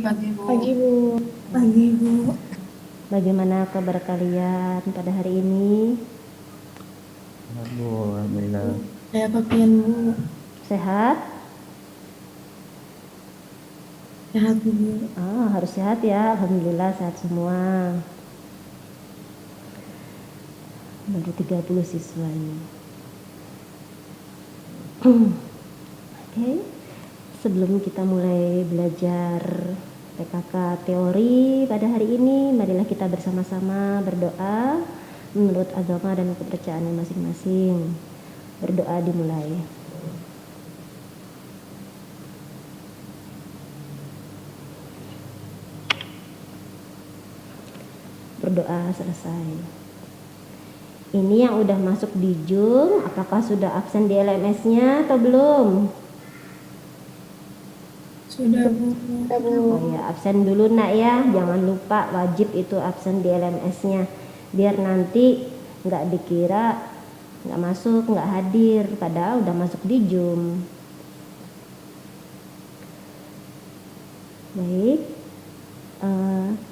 Pagi, Bu. Pagi, Bu. Pagi, Bu. Bagaimana kabar kalian pada hari ini? Sehat, Bu. Alhamdulillah. Saya Papian, Bu. Sehat? Sehat, Bu. Harus sehat ya. Alhamdulillah sehat semua. Baru 30 siswa ini. Oke. Sebelum kita mulai belajar PKK teori pada hari ini, marilah kita bersama-sama berdoa menurut agama dan kepercayaan masing-masing. Berdoa dimulai. Berdoa selesai. Ini yang udah masuk di Zoom, apakah sudah absen di LMS-nya atau belum? Sudah, Bu. Oh ya, absen dulu nak ya, jangan lupa wajib itu absen di LMS-nya, biar nanti nggak dikira nggak masuk, nggak hadir, padahal udah masuk di Zoom. Baik,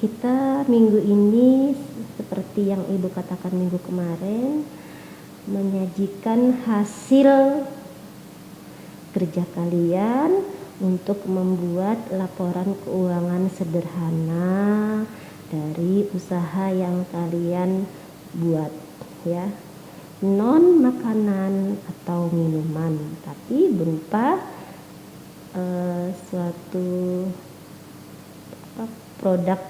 kita minggu ini seperti yang Ibu katakan minggu kemarin, menyajikan hasil kerja kalian untuk membuat laporan keuangan sederhana dari usaha yang kalian buat ya, non makanan atau minuman, tapi berupa suatu produk,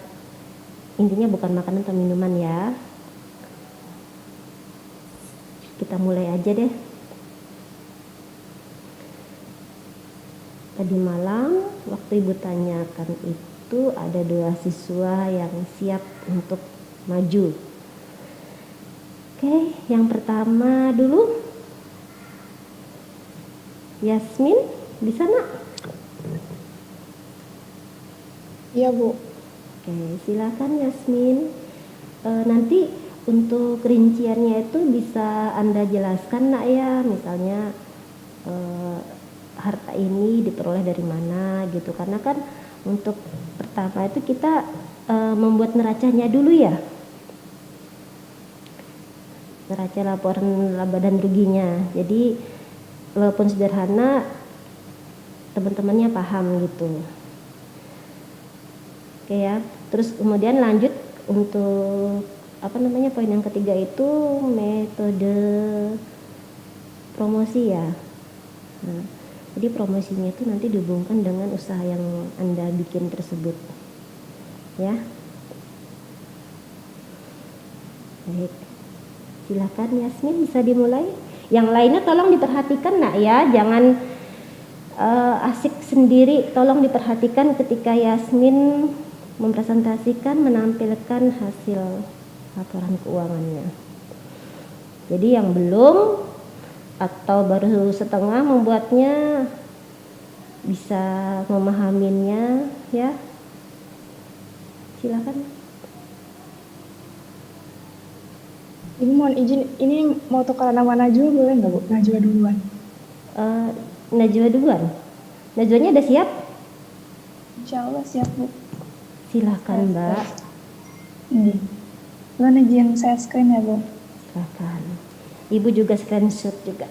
intinya bukan makanan atau minuman ya. Kita mulai aja deh. Tadi malam waktu Ibu tanyakan itu ada 2 siswa yang siap untuk maju. Oke, yang pertama dulu Yasmin, di sana? Iya, Bu. Oke, silakan Yasmin. Nanti untuk rinciannya itu bisa Anda jelaskan nak ya, misalnya harta ini diperoleh dari mana gitu, karena kan untuk pertama itu kita membuat neracanya dulu ya, neraca laporan laba dan ruginya. Jadi walaupun sederhana teman-temannya paham gitu. Oke ya, terus kemudian lanjut untuk poin yang ketiga itu metode promosi ya. Nah, jadi promosinya itu nanti dihubungkan dengan usaha yang Anda bikin tersebut ya. Baik, silakan Yasmin, bisa dimulai. Yang lainnya tolong diperhatikan nak ya, jangan asik sendiri, tolong diperhatikan ketika Yasmin mempresentasikan, menampilkan hasil laporan keuangannya. Jadi yang belum atau baru setengah membuatnya bisa memahaminya ya. Silakan. Ibu mohon izin, ini mau tukar nama Najwa boleh nggak, Bu? Najwa duluan. Najwa duluan. Najwanya udah siap? Insya Allah siap, Bu. Silakan Mbak. Ini. Lo izin saya screen ya, Bu? Silakan. Ibu juga screenshot juga.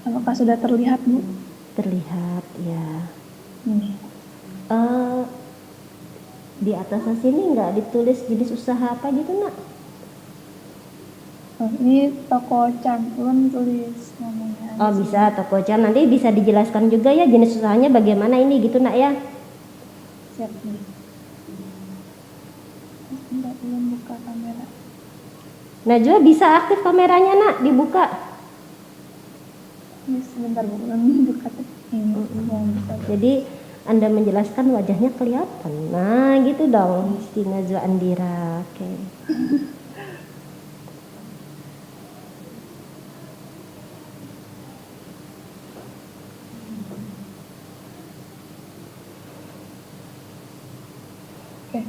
Apakah sudah terlihat, Bu? Terlihat ya. Ini. Di atasnya sini nggak ditulis jenis usaha apa gitu nak? Oh, ini toko cangklun tulis namanya. Oh bisa, toko Chan, nanti bisa dijelaskan juga ya jenis usahanya bagaimana ini gitu nak ya. Siap, Bu. Enggak, belum buka kamera. Najwa bisa aktif kameranya nak, dibuka. Ini sebentar, Bu. Belum buka ini. Yang bisa, Bu. Jadi Anda menjelaskan wajahnya kelihatan. Nah gitu dong, si Najwa Andira. Oke. Oke,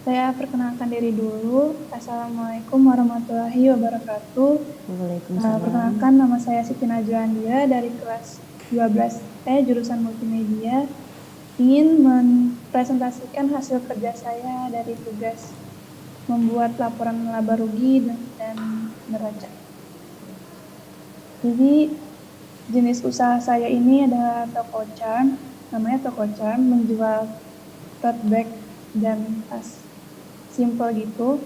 saya perkenalkan diri dulu. Assalamualaikum warahmatullahi wabarakatuh. Waalaikumsalam. Perkenalkan, nama saya Siti Najwa Andia dari kelas 12E jurusan multimedia. Ingin mempresentasikan hasil kerja saya dari tugas membuat laporan laba rugi dan neraca. Jadi jenis usaha saya ini adalah toko charm, namanya toko charm, menjual tote bag dan tas simple gitu.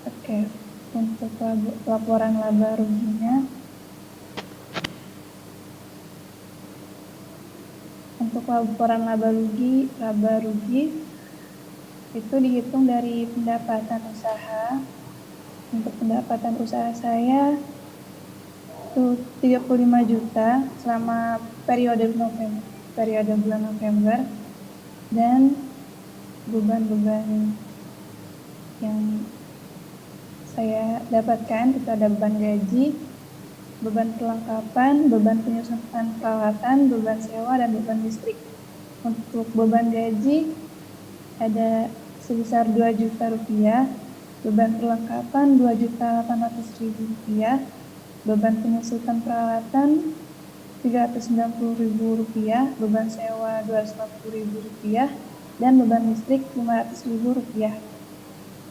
Oke, untuk laporan laba ruginya, untuk laporan laba rugi itu dihitung dari pendapatan usaha. Untuk pendapatan usaha saya itu 35 juta selama periode bulan November, dan beban-beban yang saya dapatkan itu ada beban gaji, beban perlengkapan, beban penyusunan peralatan, beban sewa, dan beban listrik. Untuk beban gaji ada sebesar 2 juta rupiah, beban perlengkapan 2.800.000 rupiah, beban penyusutan peralatan 390.000 rupiah, beban sewa 250.000 rupiah, dan beban listrik 500.000 rupiah.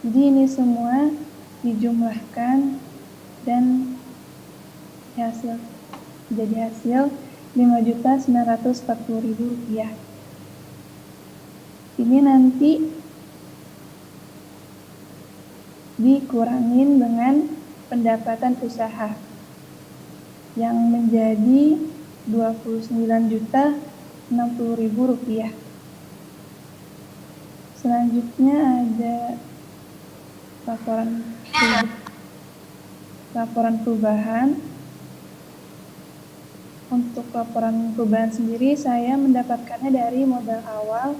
Jadi ini semua dijumlahkan dan jadi hasil 5.940.000 rupiah. Ini nanti dikurangin dengan pendapatan usaha yang menjadi 29.060.000 rupiah. Selanjutnya ada laporan perubahan. Untuk laporan perubahan sendiri saya mendapatkannya dari modal awal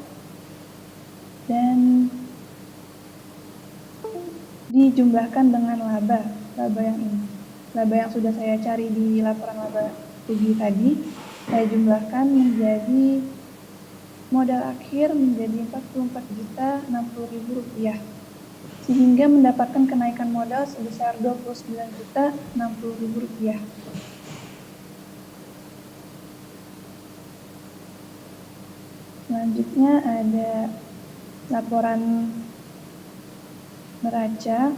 dan dijumlahkan dengan laba yang sudah saya cari di laporan laba rugi tadi, saya jumlahkan menjadi modal akhir menjadi 44.060.000 rupiah, sehingga mendapatkan kenaikan modal sebesar 29.060.000 rupiah. Selanjutnya ada laporan neraca.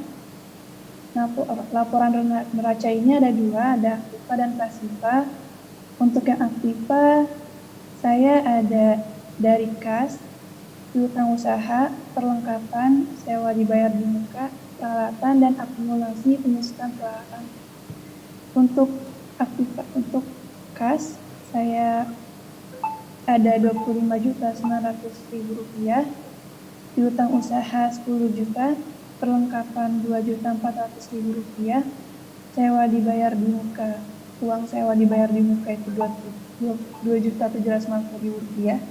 Laporan neraca ini ada dua, ada aktiva dan pasiva. Untuk yang aktiva, saya ada dari kas, piutang usaha, perlengkapan, sewa dibayar di muka, peralatan, dan akumulasi penyusutan peralatan. Untuk aktiva, untuk kas, saya ada 25.900.000 rupiah, piutang usaha 10 juta, perlengkapan 2.400.000 rupiah, sewa dibayar di muka, uang sewa dibayar di muka itu 2.750.000 rupiah,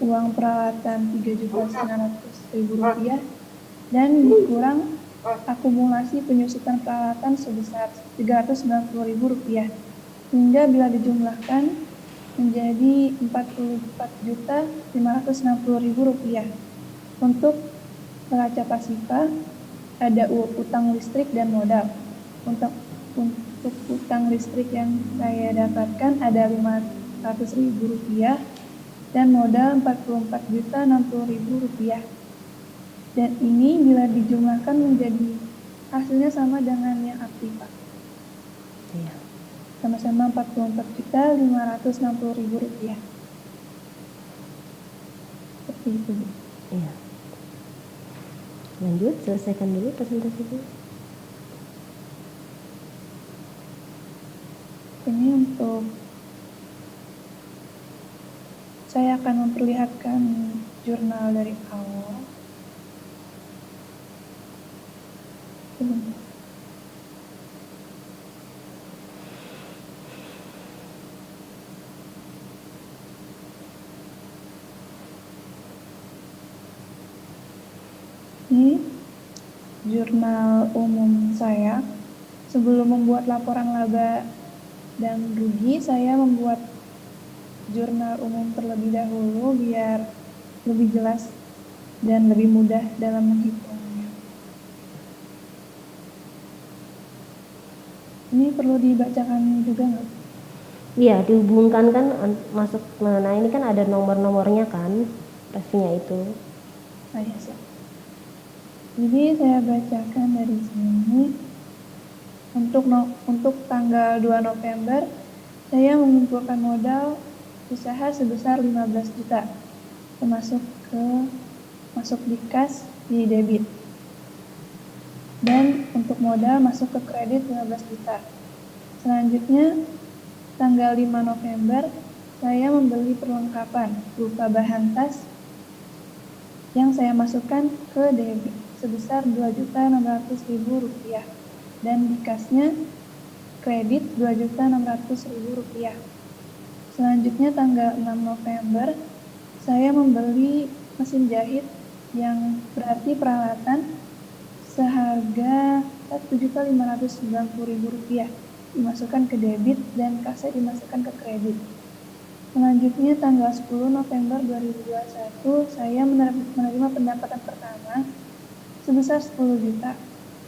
uang peralatan 3.900.000 rupiah, dan dikurang akumulasi penyusutan peralatan sebesar 390.000 rupiah, hingga bila dijumlahkan menjadi 44.560.000 rupiah. Untuk neraca pasiva ada utang listrik dan modal. Untuk utang listrik yang saya dapatkan ada 500.000 rupiah dan modal 44.060.000 rupiah. Dan ini bila dijumlahkan menjadi hasilnya sama dengan yang aktiva. Iya. Sama-sama 44.560.000 rupiah. Seperti itu, Bu. Iya. Lanjut, selesaikan dulu presentasinya. Ini untuk saya akan memperlihatkan jurnal dari awal. Ini jurnal umum saya. Sebelum membuat laporan laba dan rugi, saya membuat jurnal umum terlebih dahulu biar lebih jelas dan lebih mudah dalam menghitungnya. Ini perlu dibacakan juga nggak? Iya, dihubungkan kan masuk. Nah, ini kan ada nomor-nomornya kan, pastinya itu. Ya, siap. Jadi saya bacakan dari sini. Untuk tanggal 2 November, saya mengumpulkan modal usaha sebesar 15 juta, termasuk masuk di kas di debit. Dan untuk modal masuk ke kredit 15 juta. Selanjutnya, tanggal 5 November, saya membeli perlengkapan berupa bahan tas yang saya masukkan ke debit sebesar Rp2.600.000 dan di kasnya kredit Rp2.600.000. Selanjutnya tanggal 6 November, saya membeli mesin jahit yang berarti peralatan seharga Rp7.590.000 dimasukkan ke debit dan kasnya dimasukkan ke kredit. Selanjutnya tanggal 10 November 2021, saya menerima pendapatan pertama sebesar 10 juta.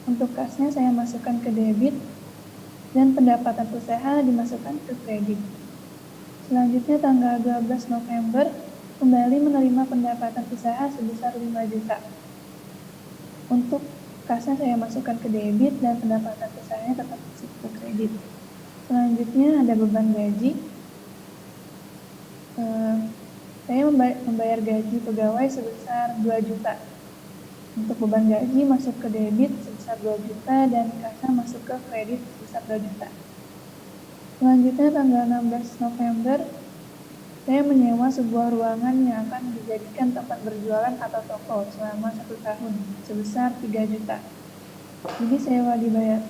Untuk kasnya saya masukkan ke debit dan pendapatan usaha dimasukkan ke kredit. Selanjutnya tanggal 12 November kembali menerima pendapatan usaha sebesar 5 juta. Untuk kasnya saya masukkan ke debit dan pendapatan usahanya tetap masuk ke kredit. Selanjutnya ada beban gaji. Saya membayar gaji pegawai sebesar 2 juta. Untuk beban gaji masuk ke debit sebesar 2 juta dan kasnya masuk ke kredit sebesar 2 juta. Selanjutnya tanggal 16 November, saya menyewa sebuah ruangan yang akan dijadikan tempat berjualan atau toko selama 1 tahun sebesar 3 juta. Jadi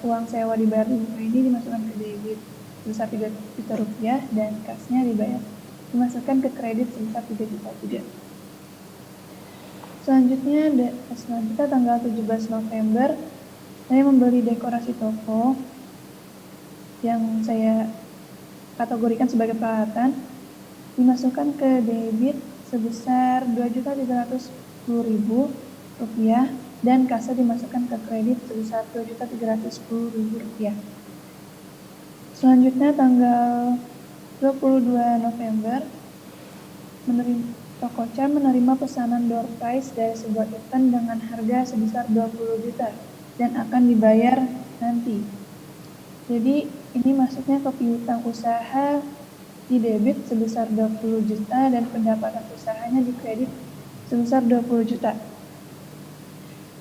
uang sewa dibayar di rumah ini dimasukkan ke debit sebesar 3 juta rupiah dan kasnya dimasukkan ke kredit sebesar 3 juta juga. Selanjutnya tanggal 17 November, saya membeli dekorasi toko yang saya kategorikan sebagai peralatan, dimasukkan ke debit sebesar Rp2.310.000 dan kasa dimasukkan ke kredit sebesar Rp2.310.000. Selanjutnya tanggal 22 November, Tokocan menerima pesanan door prize dari sebuah event dengan harga sebesar 20 juta dan akan dibayar nanti. Jadi ini masuknya ke piutang usaha di debit sebesar 20 juta dan pendapatan usahanya di kredit sebesar 20 juta.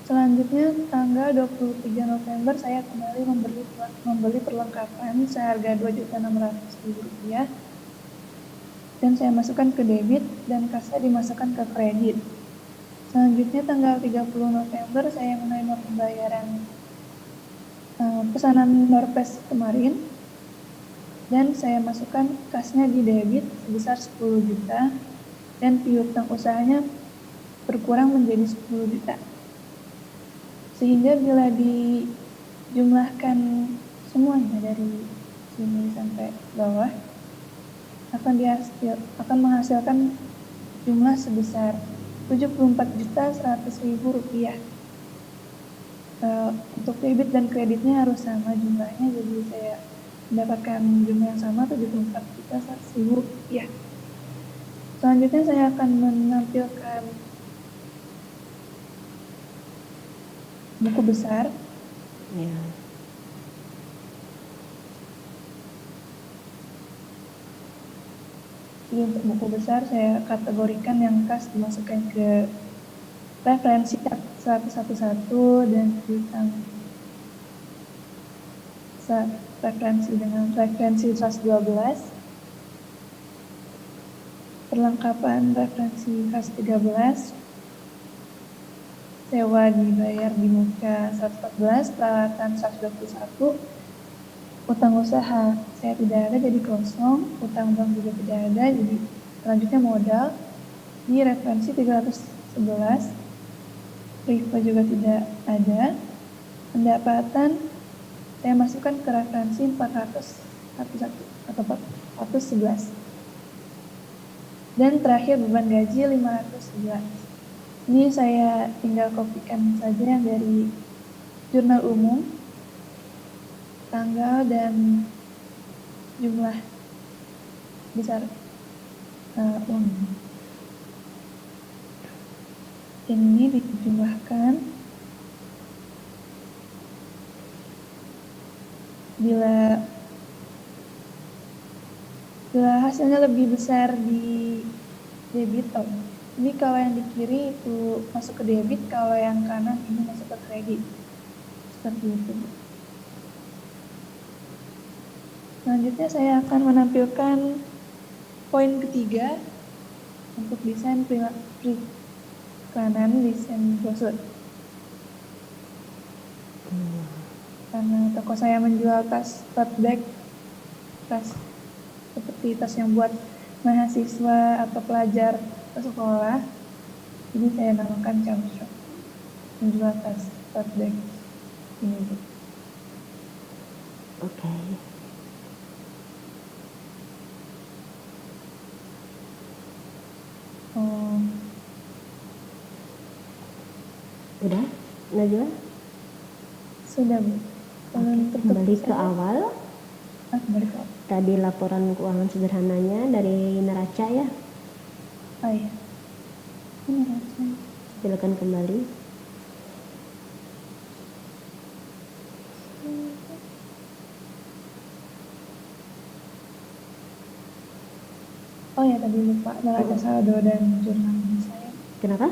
Selanjutnya tanggal 23 November saya kembali membeli perlengkapan seharga Rp2.600.000 dan saya masukkan ke debit dan kasa dimasukkan ke kredit. Selanjutnya tanggal 30 November saya menerima pembayaran pesanan Norpes kemarin dan saya masukkan kasnya di debit sebesar 10 juta dan piutang usahanya berkurang menjadi 10 juta. Sehingga bila dijumlahkan semuanya dari sini sampai bawah akan menghasilkan jumlah sebesar Rp74.100.000. Untuk debit dan kreditnya harus sama jumlahnya, jadi saya mendapatkan jumlah yang sama Rp74.100.000. Selanjutnya saya akan menampilkan buku besar. Ya. Jadi untuk buku besar saya kategorikan yang kas dimasukkan ke referensi 111 dan piutang referensi dengan referensi 112, perlengkapan referensi 113, sewa dibayar di muka 114, peralatan 121, utang usaha saya tidak ada jadi kosong, utang bank juga tidak ada, jadi selanjutnya modal di referensi 311, riba juga tidak ada, pendapatan saya masukkan ke referensi 411 atau 411. Dan terakhir beban gaji 511. Ini saya tinggal kopikan saja dari jurnal umum, tanggal dan jumlah besar uang. Ini dijumlahkan bila hasilnya lebih besar di debit. Ini kalau yang di kiri itu masuk ke debit, kalau yang kanan ini masuk ke kredit. Seperti itu. Selanjutnya saya akan menampilkan poin ketiga untuk desain periklanan, desain brosur. Karena toko saya menjual tas tote bag, tas seperti tas yang buat mahasiswa atau pelajar ke sekolah, jadi saya namakan Camshop, menjual tas tote bag ini. Oke. Udah, Najwa? Sudah, Bu. Kembali ke awal. Kembali ke awal. Tadi laporan keuangan sederhananya dari neraca ya. Oh iya. Ini neraca. Silakan kembali. Oh ya, tadi lupa neraca saldo dan jurnal penyelesaian. Kenapa?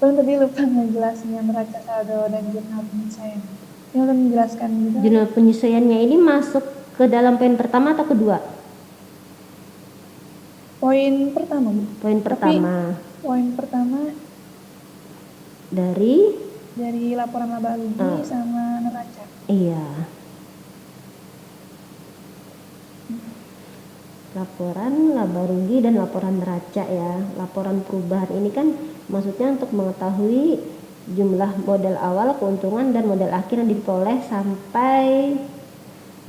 Tadi lupa ngejelasin neraca saldo dan jurnal penyelesaian. Ini udah menjelaskan juga. Jurnal penyesuaiannya ini masuk ke dalam poin pertama atau kedua? Poin pertama, Bu. Poin pertama. Poin pertama dari laporan laba rugi sama neraca. Iya. Laporan laba rugi dan laporan neraca ya. Laporan perubahan ini kan maksudnya untuk mengetahui jumlah modal awal, keuntungan dan modal akhir yang diperoleh sampai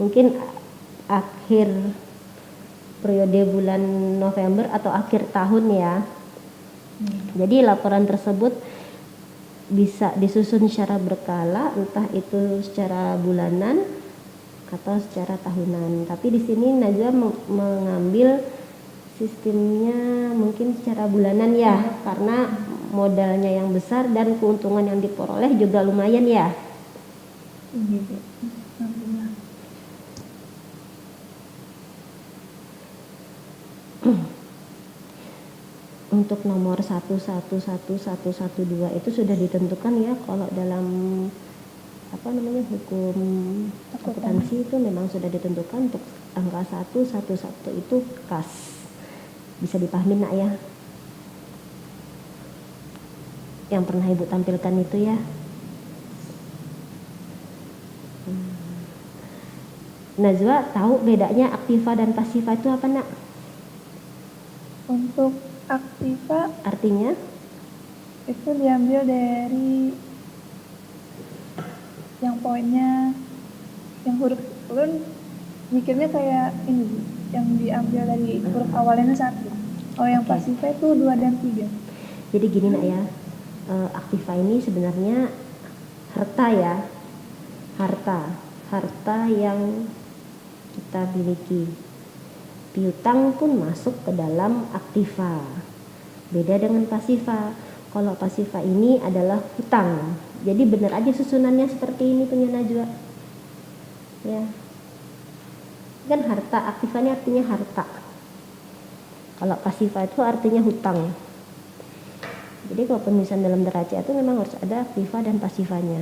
mungkin akhir periode bulan November atau akhir tahun ya. Jadi laporan tersebut bisa disusun secara berkala, entah itu secara bulanan atau secara tahunan. Tapi di sini Najwa mengambil sistemnya mungkin secara bulanan ya, karena modalnya yang besar dan keuntungan yang diperoleh juga lumayan ya. Gitu. Untuk nomor 111112 itu sudah ditentukan ya, kalau dalam hukum akuntansi itu memang sudah ditentukan untuk angka 111 itu kas. Bisa dipahami nak ya? Yang pernah ibu tampilkan itu ya. Najwa tahu bedanya aktiva dan pasiva itu apa nak? Untuk aktiva Artinya? itu diambil dari yang poinnya yang huruf ulun, mikirnya kayak ini, yang diambil dari huruf awalnya 1. Oh, yang pasiva itu 2 dan 3. Jadi gini nak ya, aktiva ini sebenarnya harta ya, harta yang kita miliki. Piutang pun masuk ke dalam aktiva. Beda dengan pasiva. Kalau pasiva ini adalah hutang. Jadi benar aja susunannya seperti ini punya Najwa. Ya. Kan harta, aktiva ini artinya harta. Kalau pasiva itu artinya hutang. Jadi kalau penulisan dalam neraca itu memang harus ada aktiva dan pasivanya.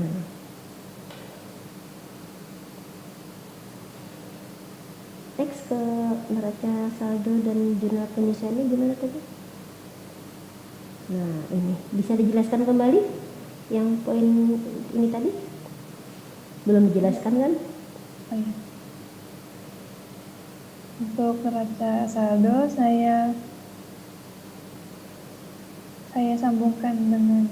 Next ke neraca saldo dan jurnal penyesuaiannya gimana tadi? Nah ini bisa dijelaskan kembali yang poin ini tadi? Belum dijelaskan kan? Oh, iya. Untuk neraca saldo saya sambungkan dengan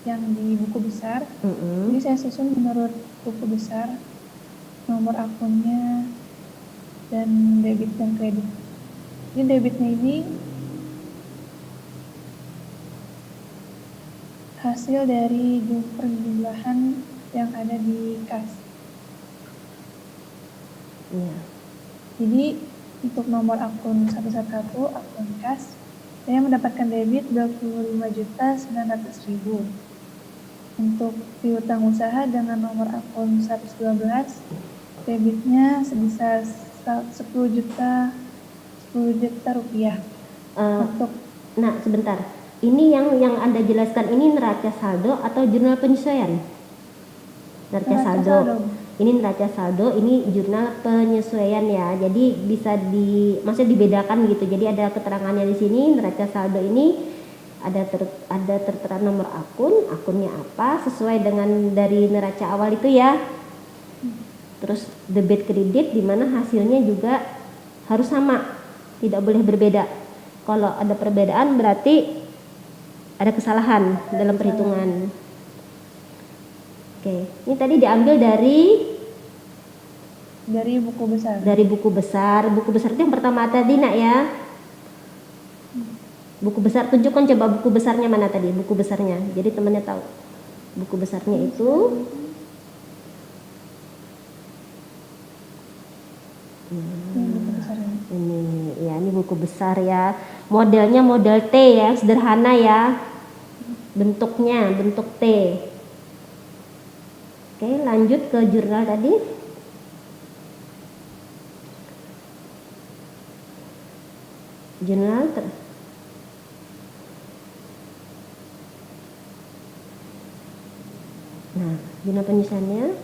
yang di buku besar. Jadi saya susun menurut buku besar, nomor akunnya, dan debit dan kredit. Jadi debitnya ini hasil dari perjumlahan yang ada di kas. Iya. Jadi untuk nomor akun 111 akun kas, saya mendapatkan debit 25.900.000. Untuk piutang usaha dengan nomor akun 112, debitnya sebesar 10 juta rupiah. Eh, Untuk nah, sebentar. Ini yang Anda jelaskan ini neraca saldo atau jurnal penyesuaian? Neraca Neraca saldo. saldo. Ini neraca saldo, ini jurnal penyesuaian ya. Jadi bisa maksudnya dibedakan gitu. Jadi ada keterangannya di sini neraca saldo ini ada tertera nomor akunnya apa sesuai dengan dari neraca awal itu ya. Terus debit kredit di mana hasilnya juga harus sama, tidak boleh berbeda. Kalau ada perbedaan berarti ada kesalahan dalam perhitungan. Oke, ini tadi diambil dari buku besar. Dari buku besar. Buku besar itu yang pertama tadi nak ya. Buku besar, tunjukkan coba buku besarnya mana tadi, buku besarnya. Jadi temannya tahu. Buku besarnya itu Buku besar ini. ini buku besar ya. Modelnya model T ya, sederhana ya. Bentuknya bentuk T. Oke, lanjut ke jurnal tadi. Jurnal Nah, jurnal penyusunannya.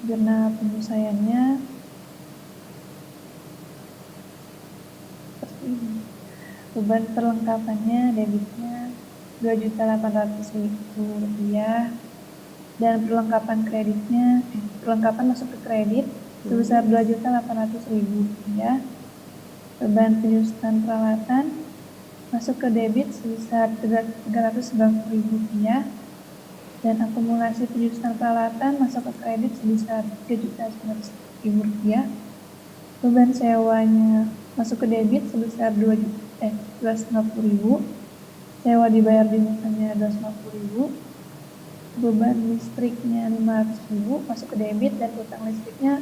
Jurnal penyelesaiannya seperti ini. Beban perlengkapannya debitnya 2.800.000 rupiah dan perlengkapan kreditnya perlengkapan masuk ke kredit sebesar 2.800.000 rupiah. Beban penyusunan peralatan masuk ke debit sebesar 390.000 rupiah dan akumulasi penyusunan peralatan masuk ke kredit sebesar 3.900.000 rupiah. Beban sewanya masuk ke debit sebesar 250.000. Sewa dibayar di mukanya 250.000. Beban listriknya 500.000 masuk ke debit dan utang listriknya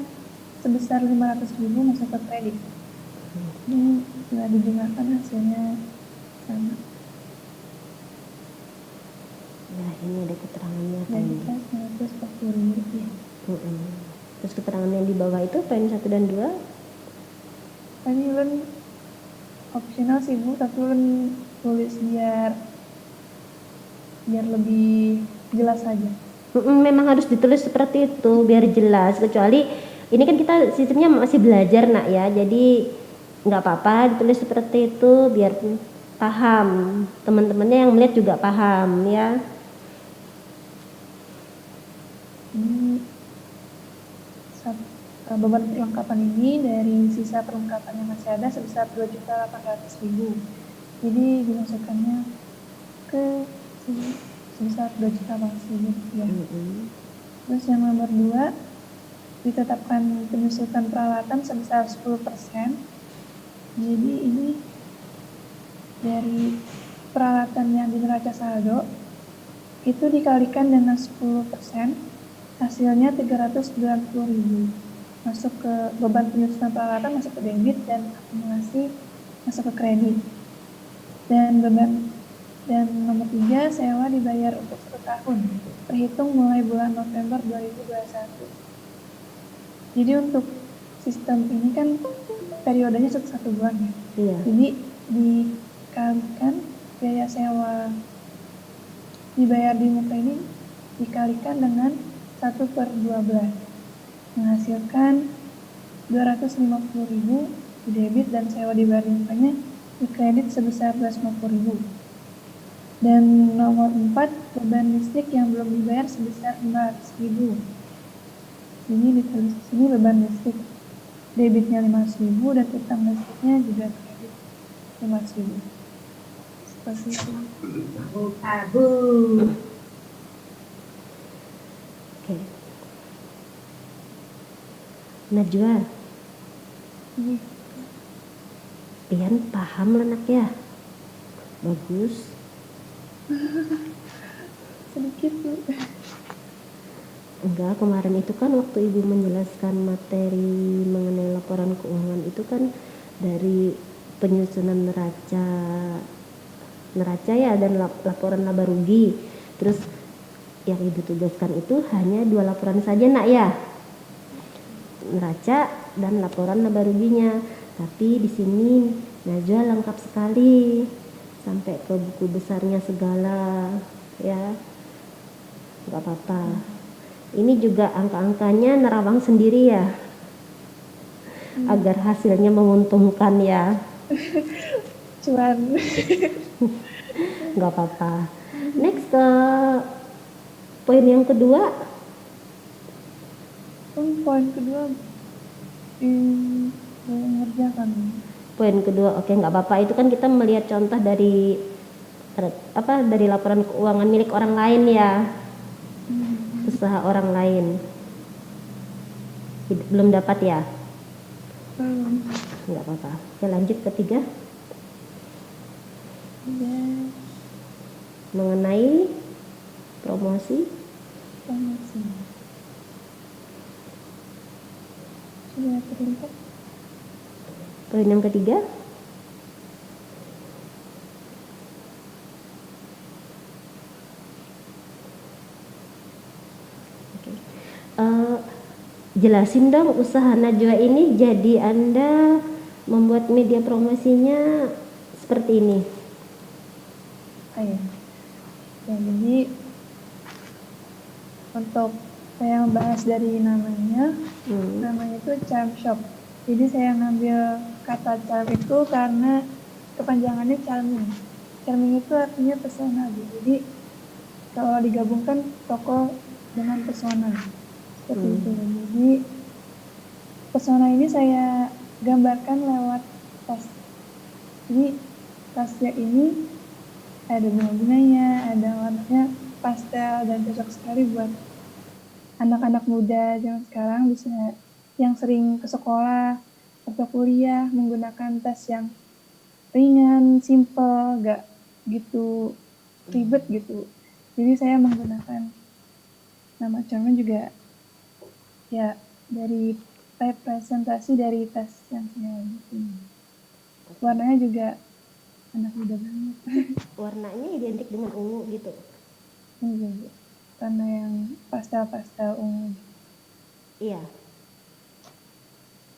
sebesar 500.000 masuk ke kredit. Ini sudah dijumlahkan hasilnya sama. Nah, ini ada keterangannya Dari tadi. kas 940.000 rupiah. Terus keterangan yang di bawah itu poin 1 dan 2. Ini ulun opsional sih Bu, tapi ulun tulis biar lebih jelas saja. Memang harus ditulis seperti itu biar jelas, kecuali ini kan kita sistemnya masih belajar nak ya, jadi nggak apa-apa ditulis seperti itu biar paham, teman-temannya yang melihat juga paham ya. Ini beban perlengkapan ini dari sisa perlengkapan yang masih ada sebesar 2.800.000. Jadi dimasukkannya ke sini sebesar 2.800.000 rupiah. Terus yang nomor 2, ditetapkan penyusutan peralatan sebesar 10%. Jadi ini dari peralatan yang di neraca saldo itu dikalikan dengan 10%, hasilnya 390.000. Masuk ke beban penyusunan peralatan masuk ke debit dan akumulasi masuk ke kredit. Dan nomor 3, sewa dibayar untuk 1 tahun, terhitung mulai bulan November 2021. Jadi untuk sistem ini kan periodenya 1 bulan ya. Iya. Jadi dikalikan biaya sewa dibayar di muka ini dikalikan dengan 1/12, menghasilkan 250.000 di debit dan sewa dibayar di mukanya di kredit sebesar 250.000. Dan nomor 4, beban listrik yang belum dibayar sebesar 500.000. Ini ditulis di sini beban listrik debitnya 500.000 dan utang listriknya juga kredit 500.000. Seperti itu. Oke. Najwa, Ini pian paham lah nak ya. Bagus. sedikit Bu. Enggak, kemarin itu kan waktu Ibu menjelaskan materi mengenai laporan keuangan itu kan dari penyusunan neraca ya, dan laporan laba rugi. Terus yang Ibu tugaskan itu hanya 2 laporan saja nak ya, neraca dan laporan laba ruginya. Tapi di sini Najwa lengkap sekali sampai ke buku besarnya segala ya, nggak apa-apa. Ini juga angka-angkanya nerawang sendiri ya, agar hasilnya menguntungkan ya. Cuan. Nggak apa-apa. Next ke poin yang kedua. Poin kedua mengerjakan. Poin kedua, oke, nggak apa-apa. Itu kan kita melihat contoh dari dari laporan keuangan milik orang lain ya, usaha orang lain. Belum dapat ya? Nggak apa-apa. Oke, lanjut ketiga. Mengenai promosi. Sudah terlihat. Poin yang ketiga. Oke. Jelasin dong usaha Najwa ini, jadi Anda membuat media promosinya seperti ini. Ya, jadi untuk saya membahas dari namanya itu Charm Shop. Jadi saya ngambil kata charm itu karena kepanjangannya charming. Charming itu artinya pesona. Jadi kalau digabungkan toko dengan pesona seperti itu. Jadi pesona ini saya gambarkan lewat tas. Jadi tasnya ini ada bunga-bunganya, ada warnanya pastel dan cocok sekali buat anak-anak muda zaman sekarang, bisa yang sering ke sekolah atau kuliah menggunakan tas yang ringan, simple, gak gitu ribet gitu. Jadi saya menggunakan nama charmnya juga ya dari representasi dari tas yang saya bikin. Warnanya juga anak muda banget. Warnanya identik dengan ungu gitu. Iya, warna yang pastel-pastel ungu. Iya.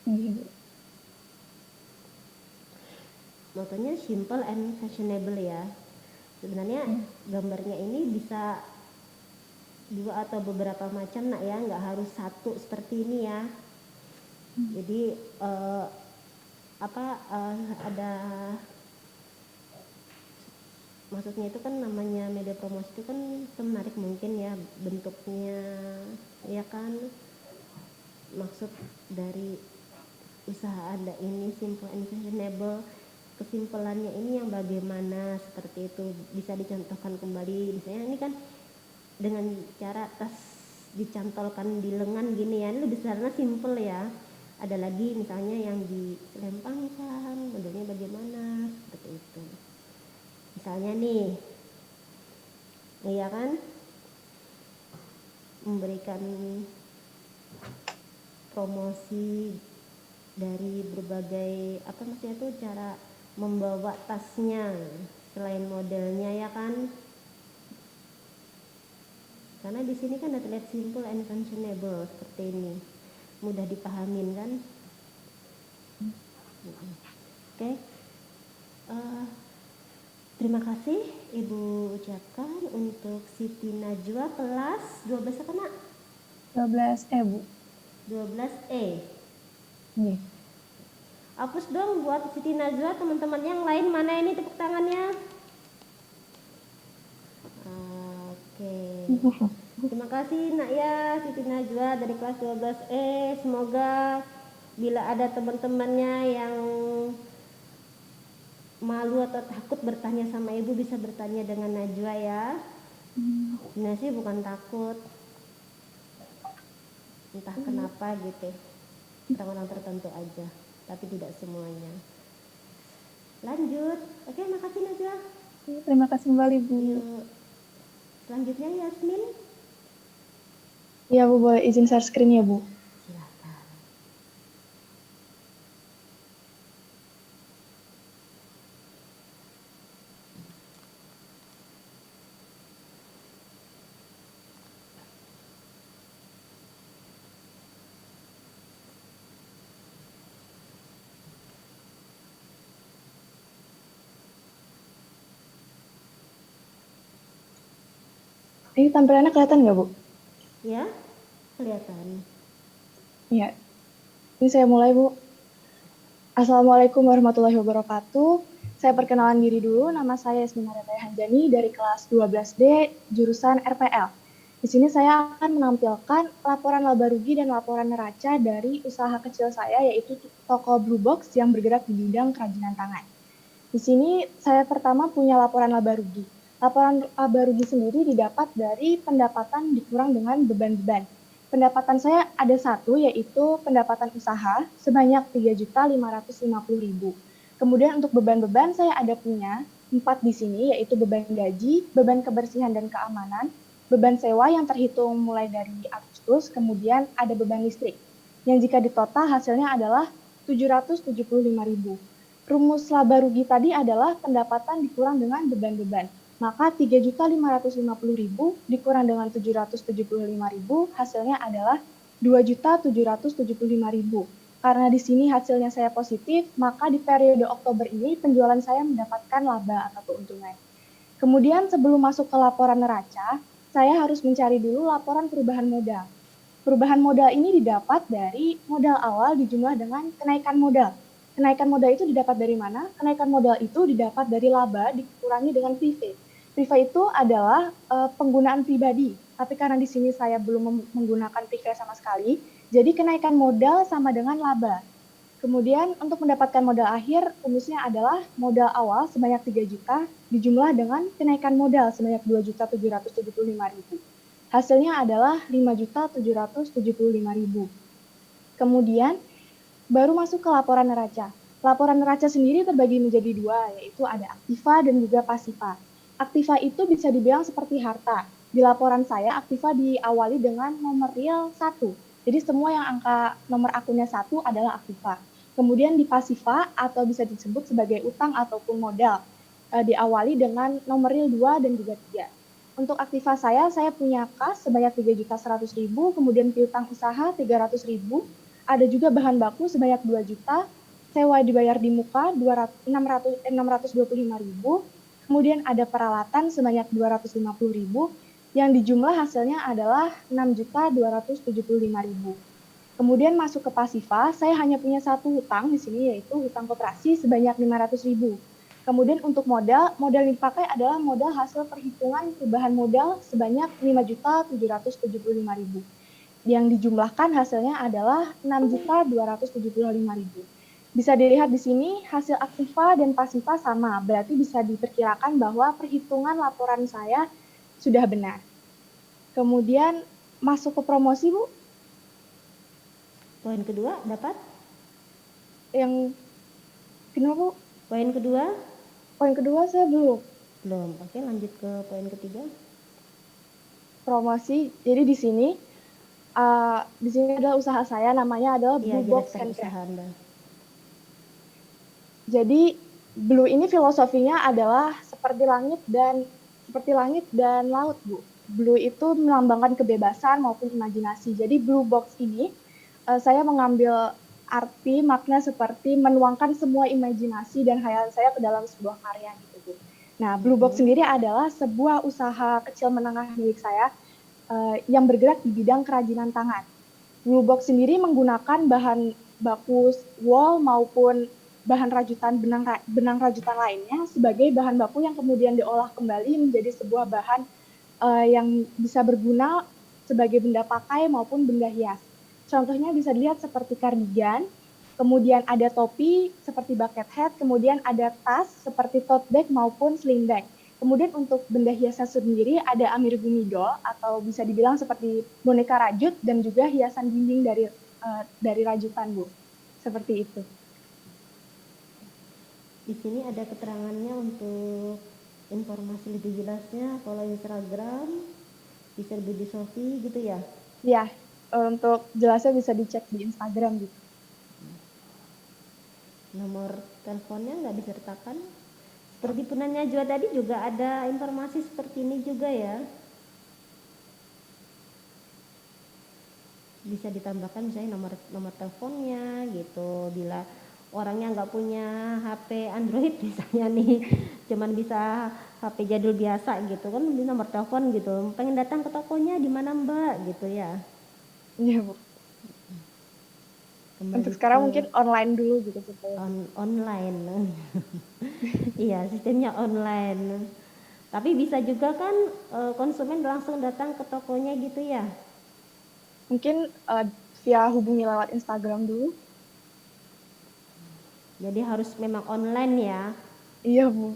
Iya. Motonya simple and fashionable ya. Sebenarnya gambarnya ini bisa 2 atau beberapa macam nak ya, nggak harus satu seperti ini ya. Jadi ada, maksudnya itu kan namanya media promosi itu kan semenarik mungkin ya bentuknya ya kan. Maksud dari usaha Anda ini simple and fashionable, kesimpulannya ini yang bagaimana, seperti itu bisa dicontohkan kembali. Misalnya ini kan dengan cara tas dicantolkan di lengan gini ya, ini lebih sederhana, simple ya. Ada lagi misalnya yang diselempangkan, modelnya bagaimana, seperti itu. Misalnya nih, iya kan, memberikan promosi dari berbagai maksudnya tuh cara membawa tasnya selain modelnya ya kan. Karena di sini kan ada terlihat simple and fashionable seperti ini, mudah dipahamin kan. Oke. Terima kasih Ibu ucapkan untuk Siti Najwa kelas 12 apa nak? 12E Bu. 12E. Iya. Hapus dong buat Siti Najwa, teman-teman yang lain mana ini tepuk tangannya? Oke. Terima kasih nak ya Siti Najwa dari kelas 12E. Semoga bila ada teman-temannya yang malu atau takut bertanya sama Ibu, bisa bertanya dengan Najwa ya. Nah sih bukan takut, entah kenapa gitu, orang-orang tertentu aja, tapi tidak semuanya. Lanjut. Oke, makasih Najwa. Terima kasih kembali, Bu. Yuk, selanjutnya Yasmin. Iya, Bu, boleh izin share screen ya, Bu. Silakan. Ini tampilannya kelihatan nggak, Bu? Ya, kelihatan. Iya. Ini saya mulai, Bu. Assalamualaikum warahmatullahi wabarakatuh. Saya perkenalan diri dulu, nama saya Yasmin Haryataya Hanjani dari kelas 12D, jurusan RPL. Di sini saya akan menampilkan laporan laba rugi dan laporan neraca dari usaha kecil saya, yaitu toko Blue Box yang bergerak di bidang kerajinan tangan. Di sini saya pertama punya laporan laba rugi. Laporan laba rugi sendiri didapat dari pendapatan dikurang dengan beban-beban. Pendapatan saya ada satu, yaitu pendapatan usaha sebanyak 3.550.000. Kemudian untuk beban-beban saya ada punya 4 di sini, yaitu beban gaji, beban kebersihan dan keamanan, beban sewa yang terhitung mulai dari Agustus, kemudian ada beban listrik. Yang jika ditotal hasilnya adalah 775.000. Rumus laba rugi tadi adalah pendapatan dikurang dengan beban-beban. Maka 3.550.000 dikurang dengan 775.000 hasilnya adalah 2.775.000. Karena di sini hasilnya saya positif, maka di periode Oktober ini penjualan saya mendapatkan laba atau keuntungan. Kemudian sebelum masuk ke laporan neraca, saya harus mencari dulu laporan perubahan modal. Perubahan modal ini didapat dari modal awal dijumlah dengan kenaikan modal. Kenaikan modal itu didapat dari mana? Kenaikan modal itu didapat dari laba dikurangi dengan prive. Prive itu adalah penggunaan pribadi, tapi karena di sini saya belum menggunakan prive sama sekali, jadi kenaikan modal sama dengan laba. Kemudian untuk mendapatkan modal akhir, rumusnya adalah modal awal sebanyak 3 juta dijumlah dengan kenaikan modal sebanyak 2.775.000. Hasilnya adalah 5.775.000. Kemudian baru masuk ke laporan neraca. Laporan neraca sendiri terbagi menjadi dua, yaitu ada aktiva dan juga pasiva. Aktiva itu bisa dibilang seperti harta. Di laporan saya, aktiva diawali dengan nomor real 1. Jadi semua yang angka nomor akunnya 1 adalah aktiva. Kemudian di pasiva atau bisa disebut sebagai utang ataupun modal, diawali dengan nomor real 2 dan juga 3. Untuk aktiva saya punya kas sebanyak 3.100.000, kemudian piutang usaha 300.000, ada juga bahan baku sebanyak 2 juta, sewa dibayar di muka 625.000, kemudian ada peralatan sebanyak 250.000, yang dijumlah hasilnya adalah 6.275.000. Kemudian masuk ke pasiva, saya hanya punya satu hutang di sini, yaitu hutang koperasi sebanyak 500.000. Kemudian untuk modal yang dipakai adalah modal hasil perhitungan perubahan modal sebanyak 5.775.000. Yang dijumlahkan hasilnya adalah 6.275.000. Bisa dilihat di sini hasil aktiva dan pasiva sama, berarti bisa diperkirakan bahwa perhitungan laporan saya sudah benar. Kemudian masuk ke promosi, Bu. Poin kedua dapat? Yang kenapa, Bu? Poin kedua? Poin kedua saya belum. Belum. Oke, lanjut ke poin ketiga. Promosi. Jadi di sini adalah usaha saya, namanya adalah Iya, Blue Box direktur Handcraft. usaha Anda. Jadi blue ini filosofinya adalah seperti langit dan laut, Bu. Blue itu melambangkan kebebasan maupun imajinasi. Jadi blue box ini saya mengambil arti makna seperti menuangkan semua imajinasi dan khayalan saya ke dalam sebuah karya gitu, Bu. Nah, Blue Box sendiri adalah sebuah usaha kecil menengah milik saya yang bergerak di bidang kerajinan tangan. Blue Box sendiri menggunakan bahan baku wol maupun bahan rajutan benang rajutan lainnya sebagai bahan baku yang kemudian diolah kembali menjadi sebuah bahan yang bisa berguna sebagai benda pakai maupun benda hias. Contohnya bisa dilihat seperti kardigan, kemudian ada topi seperti bucket hat, kemudian ada tas seperti tote bag maupun sling bag. Kemudian untuk benda hiasan sendiri ada amigurumi doll atau bisa dibilang seperti boneka rajut dan juga hiasan dinding dari rajutan, Bu. Seperti itu. Di sini ada keterangannya untuk informasi lebih jelasnya kalau Instagram bisa lebih di Shopee gitu ya. Ya, untuk jelasnya bisa dicek di Instagram gitu. Nomor teleponnya nggak disertakan. Seperti Punan Najwa tadi juga ada informasi seperti ini juga ya. Bisa ditambahkan misalnya nomor nomor teleponnya gitu. Bila orangnya nggak punya HP Android misalnya nih, cuman bisa HP jadul biasa gitu kan, di nomor telepon gitu. Pengen datang ke tokonya di mana Mbak gitu ya. Iya, Bu. Kembali Untuk sekarang ke mungkin online dulu gitu supaya. online. Iya, sistemnya online. Tapi bisa juga kan konsumen langsung datang ke tokonya gitu ya. Mungkin via hubungi lewat Instagram dulu. Jadi harus memang online ya. Iya, Bu.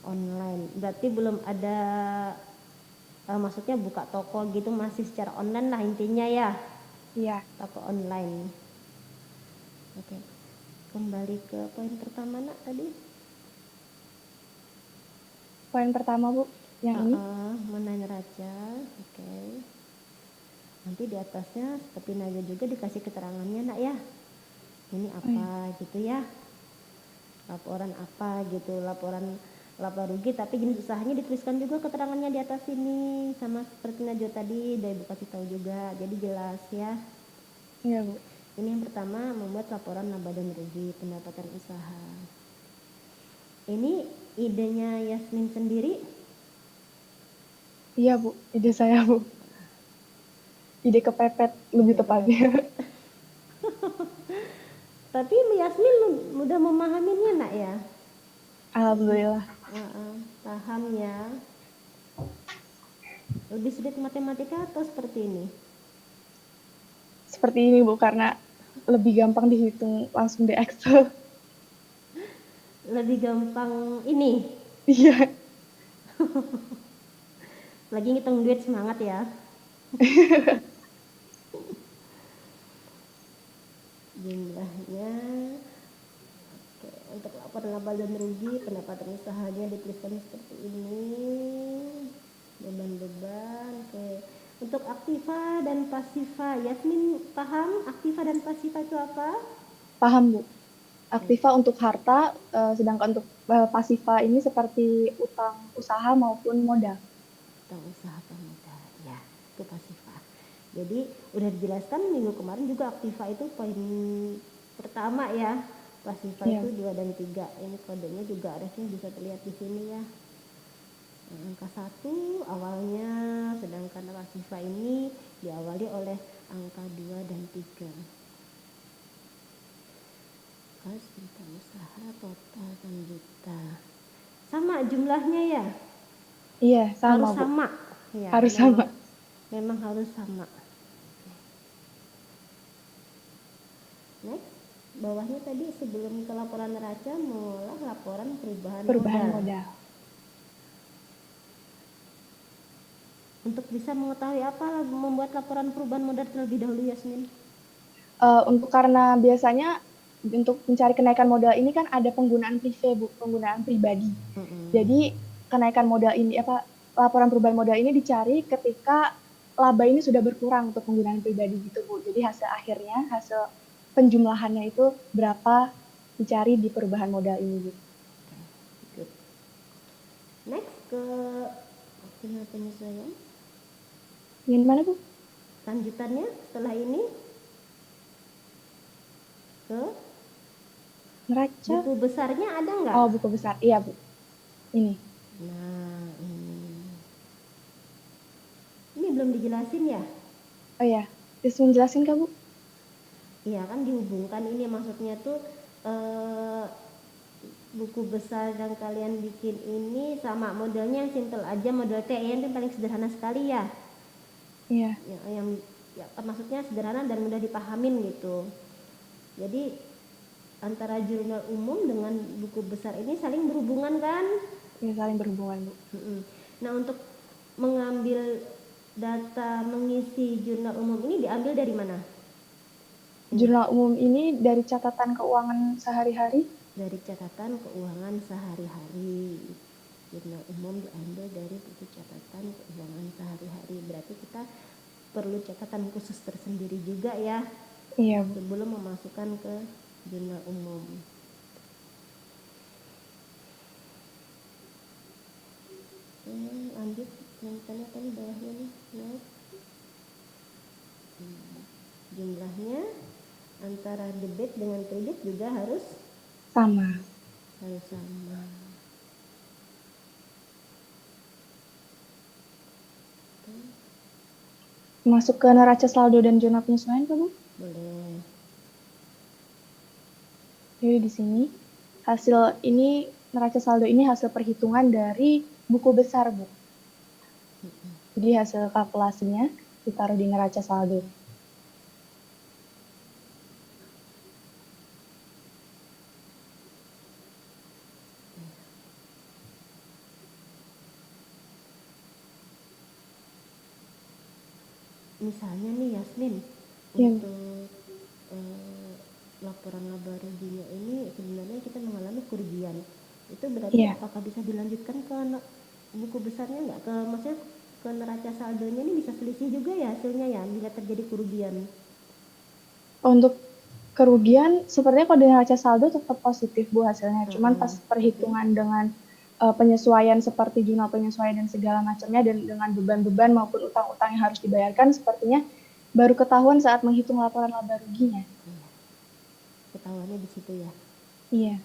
Online. Berarti belum ada maksudnya buka toko gitu, masih secara online lah intinya ya. Iya. Toko online. Oke. Kembali ke poin pertama nak tadi. Poin pertama, Bu, yang ini. Menanya raja. Oke. Nanti di atasnya seperti Naga juga dikasih keterangannya nak ya. Ini apa gitu ya. Laporan apa gitu, laporan laba rugi, tapi jenis usahanya dituliskan juga keterangannya di atas sini, sama seperti Najwa tadi udah Ibu kasih tahu juga, jadi jelas ya. Iya, Bu. Ini yang pertama, membuat laporan laba dan rugi pendapatan usaha. Ini idenya Yasmin sendiri? Iya, Bu. Ide saya, Bu. Ide kepepet lebih tepatnya. Tapi Yasmin mudah memahaminya nak ya. Alhamdulillah. Paham ya. Lebih sulit matematika atau seperti ini? Seperti ini, Bu, karena lebih gampang dihitung langsung di Excel. Lebih gampang ini. Iya. Lagi ngitung duit semangat ya. Jumlahnya. Oke, untuk laporan laba dan rugi pendapatan usahanya dituliskan seperti ini. Beban-beban. Oke. Untuk aktiva dan pasifa, Yasmin paham aktiva dan pasifa itu apa? Paham, Bu. Aktiva untuk harta, sedangkan untuk pasifa ini seperti utang usaha maupun modal. Utang usaha modal. Ya, itu pasifa. Jadi udah dijelaskan minggu kemarin juga aktiva itu poin pertama ya. Pasifa Iya. itu 2 dan 3. Ini kodenya juga harusnya bisa terlihat di sini ya. Angka 1 awalnya, sedangkan pasifa ini diawali oleh angka 2 dan 3. Kas tentang usaha total 6 juta. Sama jumlahnya ya? Iya, sama, Harus Bu. sama. Ya, Harus sama. Memang harus sama. Next, bawahnya tadi sebelum ke laporan neraca mengolah laporan perubahan modal. Untuk bisa mengetahui apa membuat laporan perubahan modal terlebih dahulu Yasmin? Untuk karena biasanya untuk mencari kenaikan modal ini kan ada penggunaan privé, Bu, penggunaan pribadi. Jadi kenaikan modal ini laporan perubahan modal ini dicari ketika laba ini sudah berkurang untuk penggunaan pribadi gitu, Bu. Jadi hasil penjumlahannya itu berapa dicari di perubahan modal ini, Bu. Good. Next ke tinggal penyesuaian. Yang mana, Bu? Lanjutannya setelah ini ke Neraca. buku besarnya ada nggak? Oh, buku besar. Iya, Bu. Ini. Nah, ini belum dijelasin ya? Oh iya, bisa menjelaskan Kak, Bu? Iya kan dihubungkan ini maksudnya tuh buku besar yang kalian bikin ini sama modelnya yang simple aja, model TEN itu paling sederhana sekali ya. Iya. Yang maksudnya sederhana dan mudah dipahamin gitu. Jadi antara jurnal umum dengan buku besar ini saling berhubungan kan? Iya, saling berhubungan, Bu. Nah, untuk mengambil data mengisi jurnal umum ini diambil dari mana? Jurnal umum ini dari catatan keuangan sehari-hari. Dari catatan keuangan sehari-hari. Jurnal umum diambil dari buku catatan keuangan sehari-hari. Berarti kita perlu catatan khusus tersendiri juga ya Iya, Bu. sebelum memasukkan ke jurnal umum. Lanjut yang tadi bawahnya nih ya. Jumlahnya antara debit dengan kredit juga harus Sama. sama. Masuk ke neraca saldo dan jurnal penyesuaian, Bu? Boleh. Jadi di sini hasil ini neraca saldo ini hasil perhitungan dari buku besar, Bu. Jadi hasil kalkulasinya ditaruh di neraca saldo. Misalnya nih Yasmin, Ya. untuk laporan laba ruginya ini sebenarnya kita mengalami kerugian. Itu berarti Iya. apakah bisa dilanjutkan ke buku besarnya nggak? Maksudnya ke neraca saldonya ini bisa selisih juga ya hasilnya ya bila terjadi kerugian? Untuk kerugian, sepertinya kalau di neraca saldo tetap positif, Bu, hasilnya. Cuman pas perhitungan dengan penyesuaian seperti jurnal penyesuaian dan segala macamnya, dan dengan beban-beban maupun utang-utang yang harus dibayarkan, sepertinya baru ketahuan saat menghitung laporan laba ruginya. Ketahuannya di situ ya. Iya.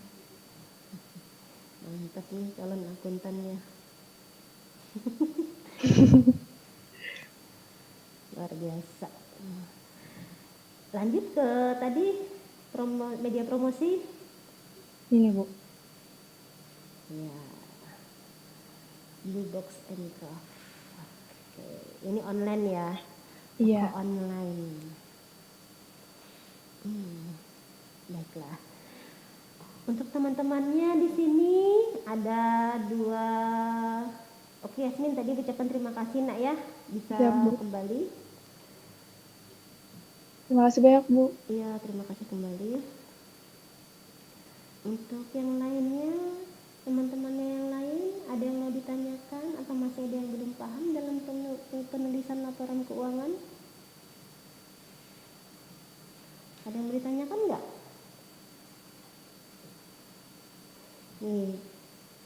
Mantap nih calon akuntannya. Luar biasa. Lanjut ke tadi media promosi. Ini, Bu. Ya. Blue Box and Craft. Oke. Ini online ya. Iya. Online. Baiklah. Untuk teman-temannya di sini ada 2. Oke, Yasmin tadi ucapkan terima kasih nak ya, bisa Siap, Bu. kembali. Terima kasih banyak, Bu. Iya, terima kasih kembali. Untuk yang lainnya, teman-temannya yang lain, ada yang mau ditanyakan atau masih ada yang belum paham dalam penulisan laporan keuangan? Ada yang mau ditanyakan nggak? Nih,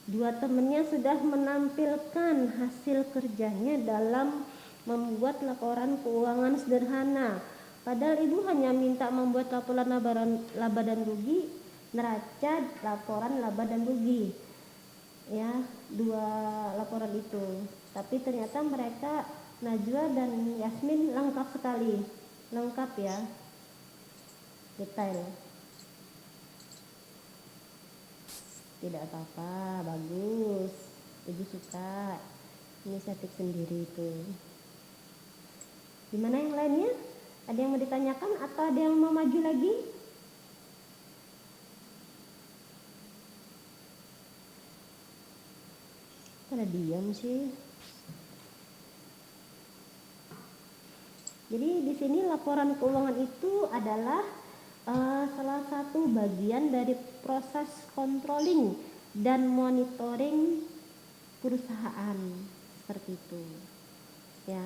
2 temennya sudah menampilkan hasil kerjanya dalam membuat laporan keuangan sederhana. Padahal ibu hanya minta membuat laporan laba dan rugi, neraca laporan laba dan rugi. Ya, 2 laporan itu. Tapi ternyata mereka Najwa dan Yasmin lengkap sekali. Lengkap ya. Detail. Tidak apa-apa, bagus. Ibu suka. Inisiatif sendiri itu. Gimana yang lainnya? Ada yang mau ditanyakan atau ada yang mau maju lagi? Pada diam sih. Jadi di sini laporan keuangan itu adalah salah satu bagian dari proses controlling dan monitoring perusahaan, seperti itu ya.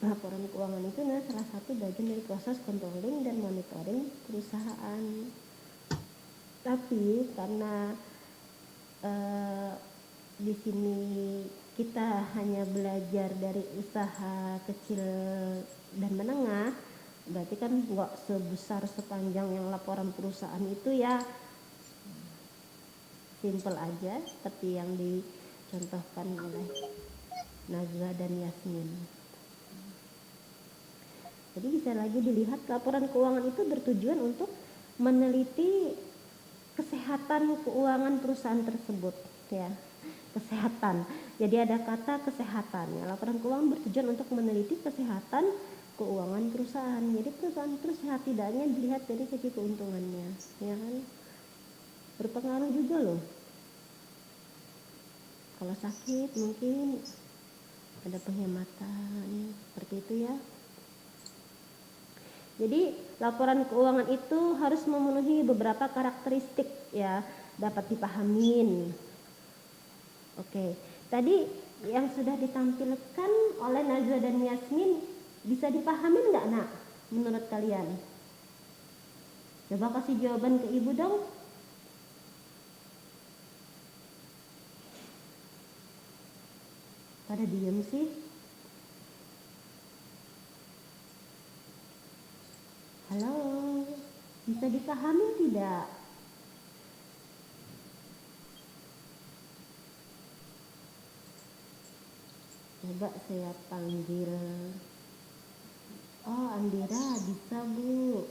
Laporan keuangan itu adalah salah satu bagian dari proses controlling dan monitoring perusahaan. Tapi karena di sini kita hanya belajar dari usaha kecil dan menengah, berarti kan nggak sebesar sepanjang yang laporan perusahaan itu ya. Simple aja seperti yang dicontohkan oleh Najwa dan Yasmin. Jadi bisa lagi dilihat laporan keuangan itu bertujuan untuk meneliti kesehatan keuangan perusahaan tersebut ya. Kesehatan. Jadi ada kata kesehatan ya. Laporan keuangan bertujuan untuk meneliti kesehatan keuangan perusahaan. Jadi perusahaan itu sehat tidaknya dilihat dari segi keuntungannya, ya kan? Berpengaruh juga loh. Kalau sakit mungkin ada penghematan seperti itu ya. Jadi laporan keuangan itu harus memenuhi beberapa karakteristik ya, dapat dipahamin. Oke, tadi yang sudah ditampilkan oleh Najwa dan Yasmin bisa dipahamin nggak nak menurut kalian? Coba kasih jawaban ke ibu dong. Pada diem sih. Halo, bisa dipahami tidak? Coba saya panggil. Oh, Andira bisa Bu.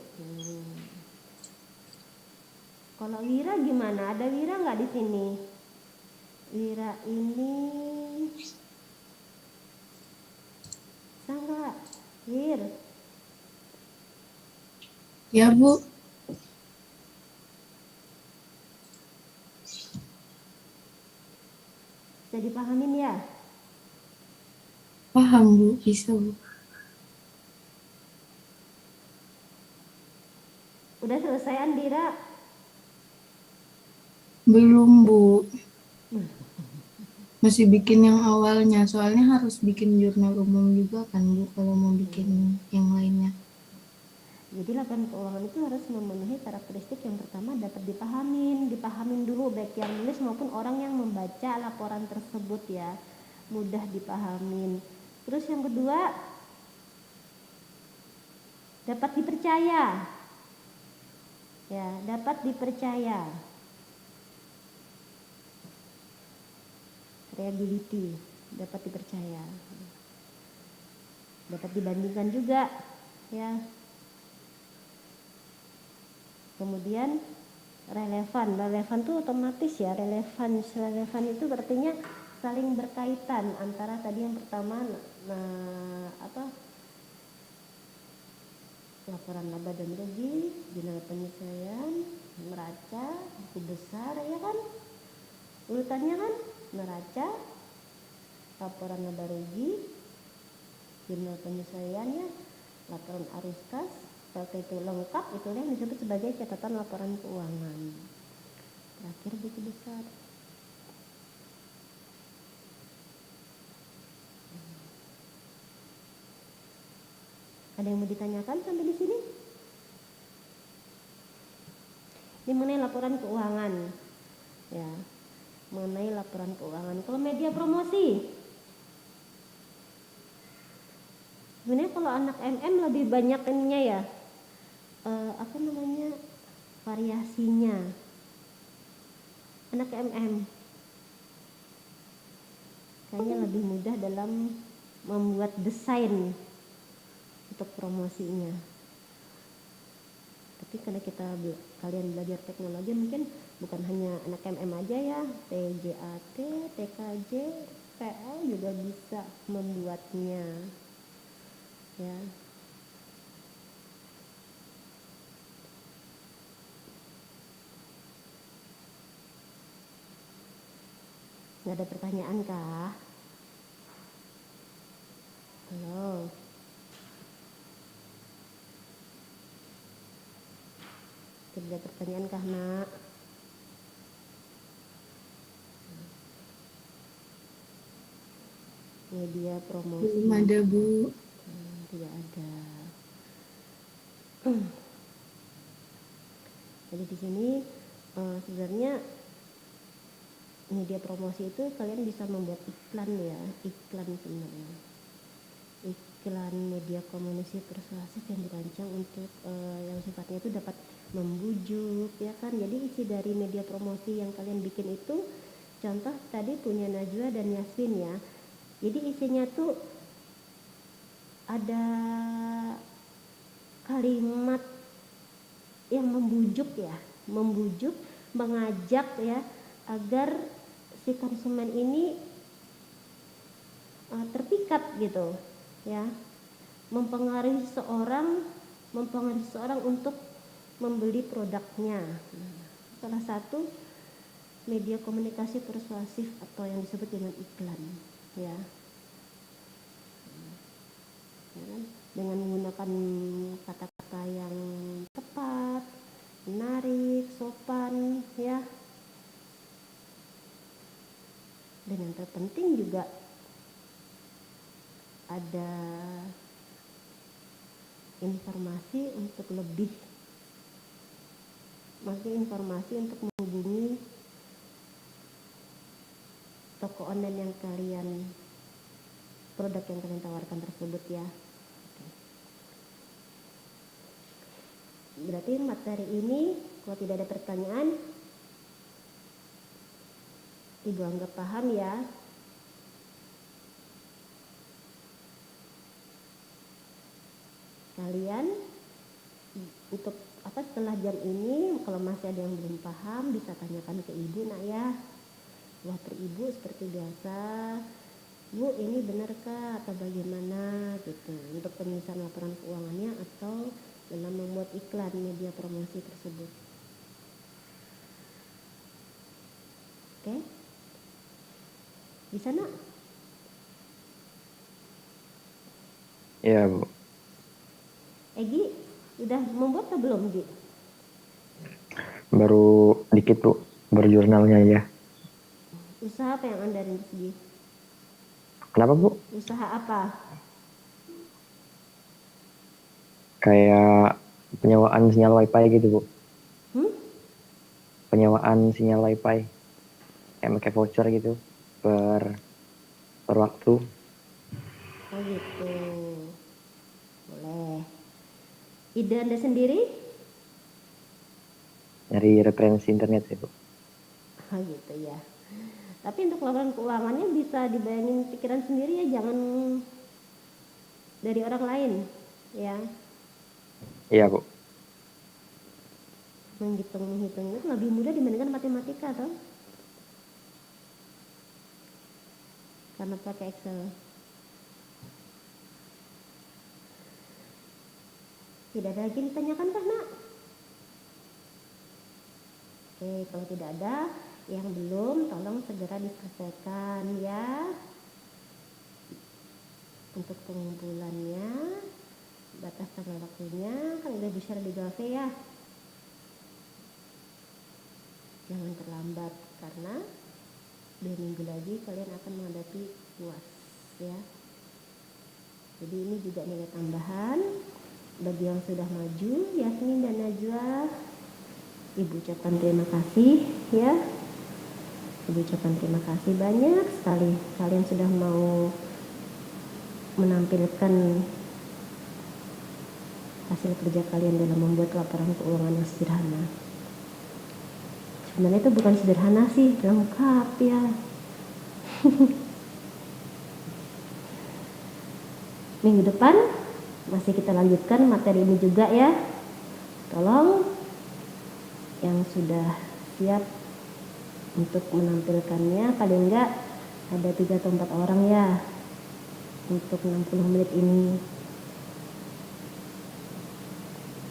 Kalau Wira gimana? Ada Wira nggak di sini? Wira ini bisa nggak? Wir, Ya Bu, bisa dipahamin ya? paham Bu, bisa Bu. Udah selesai Andira? Belum Bu, masih bikin yang awalnya, soalnya harus bikin jurnal umum juga kan Bu, kalau mau bikin yang lainnya. Jadi laporan keuangan itu harus memenuhi karakteristik yang pertama dapat dipahamin dulu baik yang nulis maupun orang yang membaca laporan tersebut ya, mudah dipahamin. Terus yang kedua dapat dipercaya, ya dapat dipercaya, reliability, dapat dipercaya, dapat dibandingkan juga ya. Kemudian relevan tuh otomatis ya, relevan itu artinya saling berkaitan antara tadi yang pertama laporan laba dan rugi, jurnal penyesuaian, neraca, buku besar ya kan, urutannya kan neraca, laporan laba rugi, jurnal penyesuaiannya, laporan arus kas. Seperti itu lengkap, itulah yang disebut sebagai catatan laporan keuangan. Terakhir buku besar. Ada yang mau ditanyakan sampai di sini? Ini mengenai laporan keuangan, ya, mengenai laporan keuangan. Kalau media promosi, sebenarnya kalau anak MM lebih banyak ininya ya. Variasinya. Anak MM kayaknya lebih mudah dalam membuat desain untuk promosinya. Tapi karena kalian belajar teknologi, mungkin bukan hanya anak MM aja ya, TJAT, TKJ, PL juga bisa membuatnya ya. Nggak ada pertanyaan kah? Halo. Tidak ada pertanyaan kah nak? Media promosi. Belum ada Bu. Tidak ada. Jadi di sini sebenarnya media promosi itu kalian bisa membuat iklan ya, iklan sebenarnya. Iklan media komunikasi persuasif yang dirancang untuk yang sifatnya itu dapat membujuk ya kan. Jadi isi dari media promosi yang kalian bikin itu, contoh tadi punya Najwa dan Yasmin ya. Jadi isinya tuh ada kalimat yang membujuk ya, mengajak ya agar si konsumen ini terpikat gitu ya, mempengaruhi seorang untuk membeli produknya. Salah satu media komunikasi persuasif atau yang disebut dengan iklan ya. Dengan menggunakan kata-kata kata-kata yang tepat, menarik, sopan ya. Dan yang terpenting juga ada informasi untuk lebih, maksudnya informasi untuk menghubungi toko online yang kalian, produk yang kalian tawarkan tersebut ya. Oke. Berarti materi ini kalau tidak ada pertanyaan, Ibu anggap paham ya. Kalian untuk setelah jam ini kalau masih ada yang belum paham bisa tanyakan ke Ibu nak ya. Waktu Ibu seperti biasa, Bu ini benarkah atau bagaimana gitu, untuk penyelesaian laporan keuangannya atau dalam membuat iklan media promosi tersebut. Oke? Bisa nak? Iya, Bu. Egi, udah membuat atau belum, Gi? Baru dikit, Bu. Berjurnalnya ya. Usaha apa yang Anda rintis, Gi? Kenapa, Bu? Usaha apa? Kayak penyewaan sinyal wifi gitu, Bu. Penyewaan sinyal wifi. Kayak pakai voucher gitu. Per waktu. Oh gitu. Boleh. Ide Anda sendiri? Dari referensi internet sih, Bu. Oh gitu ya. Tapi untuk laporan keuangannya bisa dibayangin pikiran sendiri ya, jangan dari orang lain ya. Iya, Bu. Menghitung itu lebih mudah dibandingkan matematika toh. Karena pakai Excel. Tidak ada lagi ditanyakan kah nak? Oke, kalau tidak ada yang belum, tolong segera diselesaikan ya. Untuk pengumpulannya, batas tanggal waktunya kan udah di-share di Gave ya. Jangan terlambat karena 2 minggu lagi kalian akan menghadapi UAS ya. Jadi ini juga nilai tambahan bagi yang sudah maju. Yasmin dan Najwa, Ibu ucapkan terima kasih ya. Ibu ucapkan terima kasih banyak sekali kalian sudah mau menampilkan hasil kerja kalian dalam membuat laporan keuangan yang sederhana. Sebenarnya itu bukan sederhana sih, lengkap ya. Minggu depan masih kita lanjutkan materi ini juga ya. Tolong yang sudah siap untuk menampilkannya, paling enggak ada 3 atau 4 orang ya untuk 60 menit ini.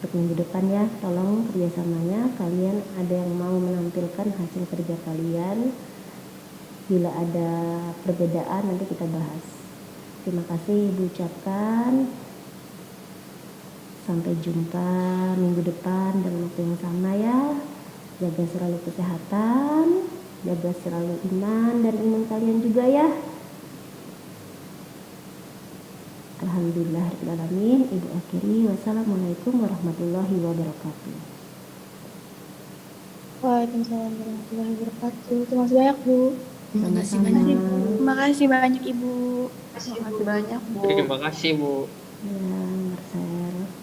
Untuk minggu depan ya, tolong kerjasamanya kalian ada yang mau menampilkan hasil kerja kalian. Bila ada perbedaan nanti kita bahas. Terima kasih Ibu ucapkan. Sampai jumpa minggu depan dalam waktu yang sama ya. Jaga selalu kesehatan, jaga selalu iman dan iman kalian juga ya. Alhamdulillahirrahmanirrahim. Ibu akhiri. Wassalamualaikum warahmatullahi wabarakatuh. Waalaikumsalam warahmatullahi wabarakatuh. Terima kasih banyak Bu. Terima kasih Sama-sama. banyak. Terima kasih banyak Ibu. Terima kasih banyak, Bu. Terima kasih, Bu. Ya, Marcel.